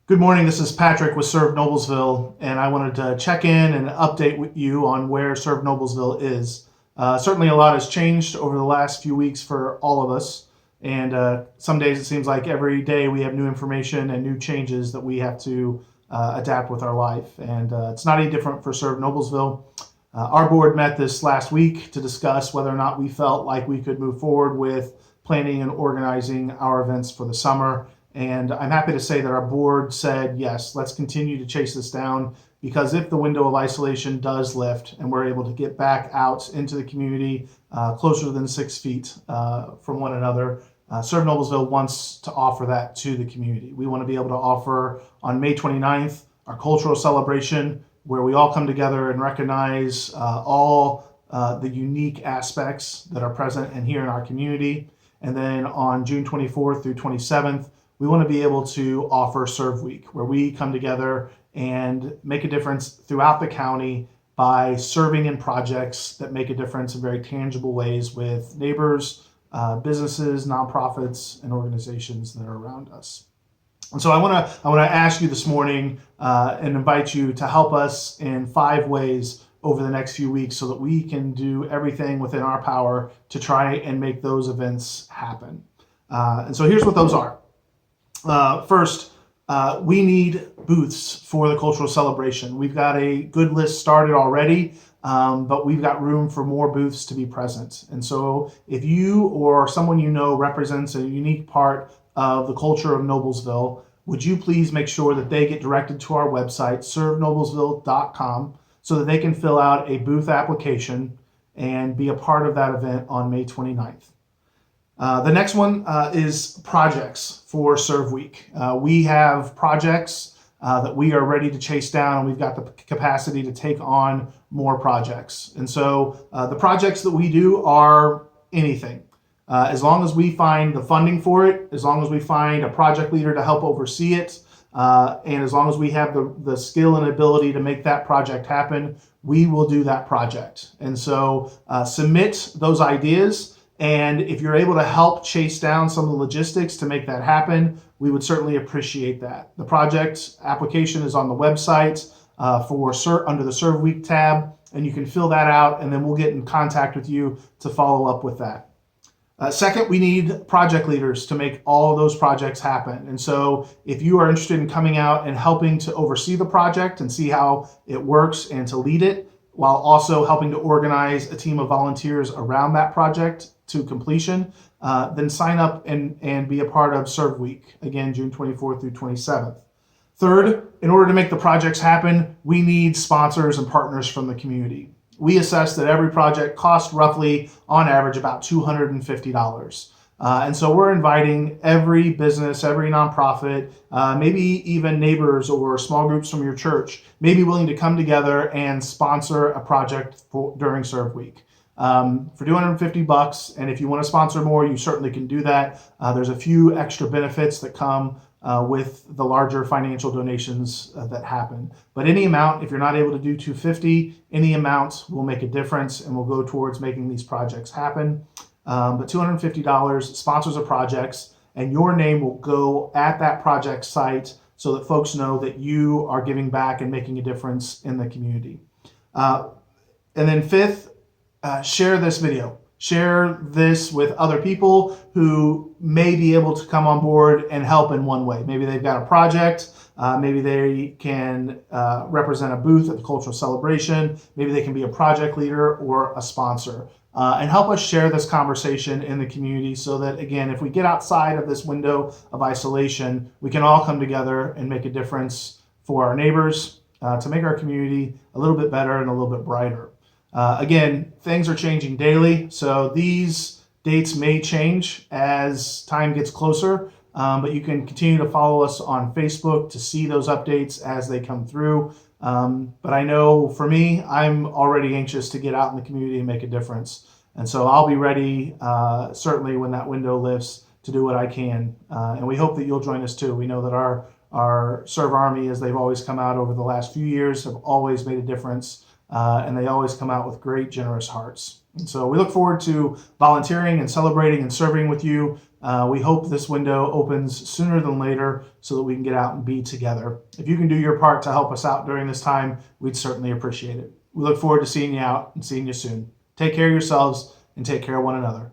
Good morning. This is Patrick with Serve Noblesville, and I wanted to check in and update with you on where Serve Noblesville is. Certainly, a lot has changed over the last few weeks for all of us, and some days it seems like every day we have new information and new changes that we have to adapt with our life. And it's not any different for Serve Noblesville. Our board met this last week to discuss whether or not we felt like we could move forward with planning and organizing our events for the summer. And I'm happy to say that our board said, yes, let's continue to chase this down, because if the window of isolation does lift and we're able to get back out into the community closer than 6 feet from one another, Serve Noblesville wants to offer that to the community. We want to be able to offer on May 29th our cultural celebration, where we all come together and recognize all the unique aspects that are present and here in our community. And then on June 24th through 27th, we want to be able to offer Serve Week, where we come together and make a difference throughout the county by serving in projects that make a difference in very tangible ways with neighbors, businesses, nonprofits, and organizations that are around us. And so I want to ask you this morning and invite you to help us in 5 ways over the next few weeks so that we can do everything within our power to try and make those events happen. And so here's what those are. First, we need booths for the cultural celebration. We've got a good list started already, but we've got room for more booths to be present. And so if you or someone you know represents a unique part of the culture of Noblesville, would you please make sure that they get directed to our website, servenoblesville.com, so that they can fill out a booth application and be a part of that event on May 29th. The next one is projects for Serve Week. We have projects that we are ready to chase down, and we've got the capacity to take on more projects. And so the projects that we do are anything. As long as we find the funding for it, as long as we find a project leader to help oversee it, and as long as we have the skill and ability to make that project happen, we will do that project. And so submit those ideas. And if you're able to help chase down some of the logistics to make that happen, we would certainly appreciate that. The project application is on the website under the Serve Week tab, and you can fill that out, and then we'll get in contact with you to follow up with that. Second, we need project leaders to make all of those projects happen. And so if you are interested in coming out and helping to oversee the project and see how it works and to lead it, while also helping to organize a team of volunteers around that project to completion, then sign up and be a part of Serve Week, again, June 24th through 27th. Third, in order to make the projects happen, we need sponsors and partners from the community. We assess that every project costs roughly, on average, about $250. And so we're inviting every business, every nonprofit, maybe even neighbors or small groups from your church, may be willing to come together and sponsor a project during Serve Week. For $250, and if you want to sponsor more, you certainly can do that. There's a few extra benefits that come with the larger financial donations that happen. But any amount, if you're not able to do $250, any amount will make a difference and will go towards making these projects happen. But $250 sponsors of projects, and your name will go at that project site so that folks know that you are giving back and making a difference in the community. And then fifth, share this video. Share this with other people who may be able to come on board and help in one way. Maybe they've got a project. Maybe they can represent a booth at the cultural celebration. Maybe they can be a project leader or a sponsor. And help us share this conversation in the community so that, again, if we get outside of this window of isolation, we can all come together and make a difference for our neighbors to make our community a little bit better and a little bit brighter. Again, things are changing daily, so these dates may change as time gets closer, but you can continue to follow us on Facebook to see those updates as they come through. But I know for me, I'm already anxious to get out in the community and make a difference. And so I'll be ready, certainly when that window lifts, to do what I can. And we hope that you'll join us too. We know that our Serve Army, as they've always come out over the last few years, have always made a difference. And they always come out with great, generous hearts. And so we look forward to volunteering and celebrating and serving with you We hope this window opens sooner than later so that we can get out and be together. If you can do your part to help us out during this time, we'd certainly appreciate it. We look forward to seeing you out and seeing you soon. Take care of yourselves and take care of one another.